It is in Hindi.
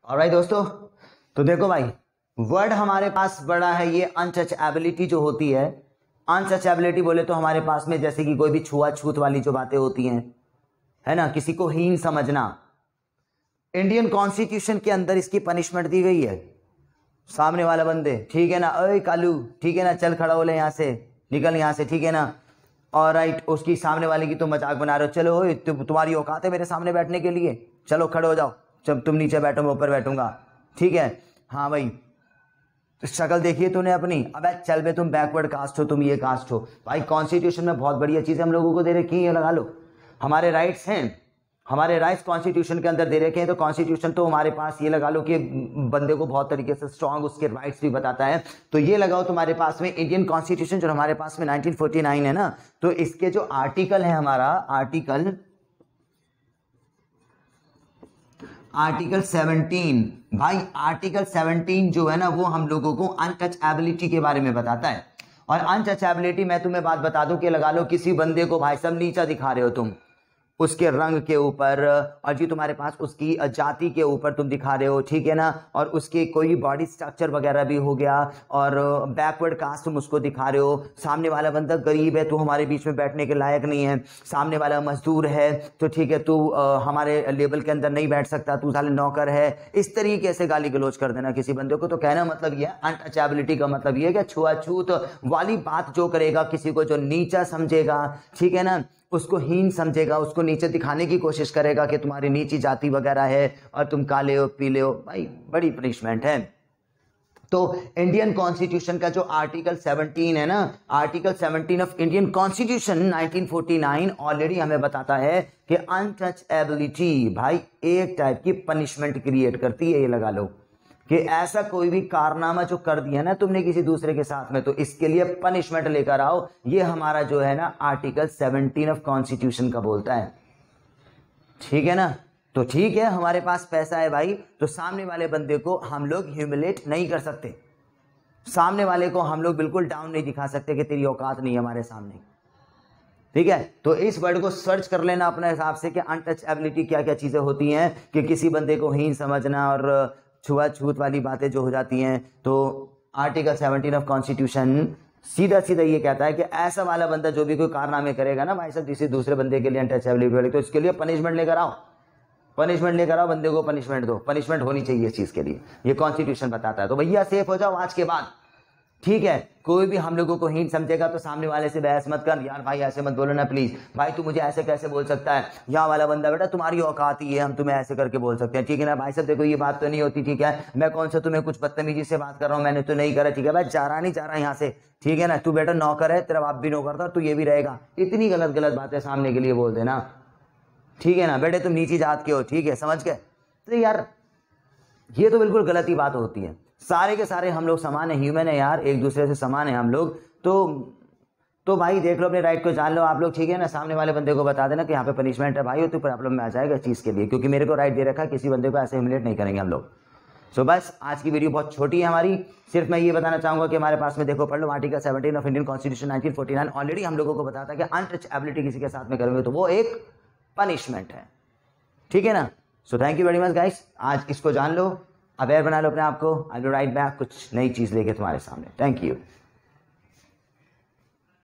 ऑलराइट दोस्तों, तो देखो भाई, वर्ड हमारे पास बड़ा है ये अनटचेबिलिटी जो होती है। अनटचेबिलिटी बोले तो हमारे पास में जैसे कि कोई भी छुआछूत वाली जो बातें होती हैं, है ना, किसी को हीन समझना। इंडियन कॉन्स्टिट्यूशन के अंदर इसकी पनिशमेंट दी गई है। सामने वाला बंदे, ठीक है ना, अरे कालू, ठीक है ना, चल खड़ा हो ले यहाँ से, निकल यहाँ से, ठीक है ना। और राइट, उसकी सामने वाले की तुम मजाक बना रहे हो, चलो ओए तुम्हारी औकात है मेरे सामने बैठने के लिए, चलो खड़े हो जाओ, जब तुम नीचे बैठो मैं ऊपर बैठूंगा, ठीक है। हाँ भाई, तो शक्ल देखिए तूने अपनी, अबे चल बे, तुम बैकवर्ड कास्ट हो, तुम ये कास्ट हो। भाई कॉन्स्टिट्यूशन में बहुत बढ़िया चीज़ हम लोगों को दे रखी है, लगा लो, हमारे राइट्स हैं, हमारे राइट्स कॉन्स्टिट्यूशन के अंदर दे रखे हैं। तो कॉन्स्टिट्यूशन तो हमारे पास ये लगा लो कि बंदे को बहुत तरीके से स्ट्रांग उसके राइट्स भी बताता है। तो ये लगाओ तुम्हारे पास में इंडियन कॉन्स्टिट्यूशन जो हमारे पास में 1949 है ना, तो इसके जो आर्टिकल है, हमारा आर्टिकल 17, भाई आर्टिकल 17 जो है ना, वो हम लोगों को अनटचेबिलिटी के बारे में बताता है। और अनटचेबिलिटी मैं तुम्हें बात बता दूं कि लगा लो किसी बंदे को भाई सब नीचा दिखा रहे हो तुम, उसके रंग के ऊपर, और जी तुम्हारे पास उसकी जाति के ऊपर तुम दिखा रहे हो, ठीक है ना, और उसके कोई बॉडी स्ट्रक्चर वगैरह भी हो गया, और बैकवर्ड कास्ट तुम उसको दिखा रहे हो। सामने वाला बंदा गरीब है, तू हमारे बीच में बैठने के लायक नहीं है। सामने वाला मजदूर है, तो ठीक है, तू हमारे लेवल के अंदर नहीं बैठ सकता, तू साले नौकर है। इस तरीके से गाली गलौज कर देना किसी बंदे को। तो कहना मतलब यह अनटचेबिलिटी का मतलब यह है कि छुआछूत वाली बात जो करेगा, किसी को जो नीचा समझेगा, ठीक है ना, उसको हीन समझेगा, उसको नीचे दिखाने की कोशिश करेगा कि तुम्हारी नीची जाति वगैरह है और तुम काले हो पीले हो, भाई बड़ी पनिशमेंट है। तो इंडियन कॉन्स्टिट्यूशन का जो आर्टिकल 17 है ना, article 17 of Indian constitution 1949 already हमें बताता है कि अनटचेबिलिटी भाई एक टाइप की पनिशमेंट क्रिएट करती है। ये लगा लो कि ऐसा कोई भी कारनामा जो कर दिया ना तुमने किसी दूसरे के साथ में, तो इसके लिए पनिशमेंट लेकर आओ। ये हमारा जो है ना आर्टिकल 17 ऑफ कॉन्स्टिट्यूशन का बोलता है, ठीक है ना। तो ठीक है, हमारे पास पैसा है भाई, तो सामने वाले बंदे को हम लोग ह्यूमिलेट नहीं कर सकते, सामने वाले को हम लोग बिल्कुल डाउन नहीं दिखा सकते कि तेरी औकात नहीं है हमारे सामने, ठीक है। तो इस वर्ड को सर्च कर लेना अपने हिसाब से कि अनटचेबिलिटी क्या क्या चीजें होती हैं, कि किसी बंदे को हीन समझना और छुआछूत वाली बातें जो हो जाती हैं। तो आर्टिकल 17 ऑफ कॉन्स्टिट्यूशन सीधा सीधा ये कहता है कि ऐसा वाला बंदा जो भी कोई कारनामे करेगा ना भाई साहब किसी दूसरे बंदे के लिए अनटचेबिलिटी वाली, तो इसके लिए पनिशमेंट लेकर आओ, पनिशमेंट लेकर आओ, बंदे को पनिशमेंट दो, पनिशमेंट होनी चाहिए इस चीज के लिए, ये कॉन्स्टिट्यूशन बताता है। तो भैया सेफ हो जाओ आज के बाद, ठीक है। कोई भी हम लोगों को हीन समझेगा तो सामने वाले से बहस मत कर, यार भाई ऐसे मत बोलो ना प्लीज, भाई तू मुझे ऐसे कैसे बोल सकता है, यहाँ वाला बंदा बेटा तुम्हारी औकात ही है, हम तुम्हें ऐसे करके बोल सकते हैं, ठीक है ना भाई साहब। देखो ये बात तो नहीं होती, ठीक है, मैं कौन सा तुम्हें कुछ बदतमीजी से बात कर रहा हूँ, मैंने तो नहीं करा, ठीक है भाई, जा रहा नहीं जा रहा यहाँ से, ठीक है ना, तू बेटा नौकर है, तेरा बाप भी नौकर था, तू ये भी रहेगा। इतनी गलत गलत बातें सामने के लिए बोल देना, ठीक है ना, बेटे तुम नीची जात के हो, ठीक है, समझ गए। तो यार ये तो बिल्कुल गलत ही बात होती है। सारे के सारे हम लोग समान है, ह्यूमन है यार, एक दूसरे से समान है हम लोग। तो भाई देख लो, अपने राइट को जान लो आप लोग, ठीक है ना। सामने वाले बंदे को बता देना कि यहाँ पे पनिशमेंट है भाई, तो प्रॉब्लम में आ जाएगा इस चीज़ के लिए, क्योंकि मेरे को राइट दे रखा है, किसी बंदे को ऐसे ह्यूमिलेट नहीं करेंगे हम लोग। सो बस आज की वीडियो बहुत छोटी है हमारी, सिर्फ मैं ये बताना चाहूंगा कि हमारे पास में देखो, पढ़ लो article 17 of Indian constitution 1949 already हम लोगों को बताता है कि अनटचेबिलिटी किसी के साथ में करोगे तो वो एक पनिशमेंट है, ठीक है ना। So thank you very much guys, आज इसको जान लो, अवेयर बना लो अपने आप को। आई विल राइट बैक कुछ नई चीज़ लेके तुम्हारे सामने। Thank you.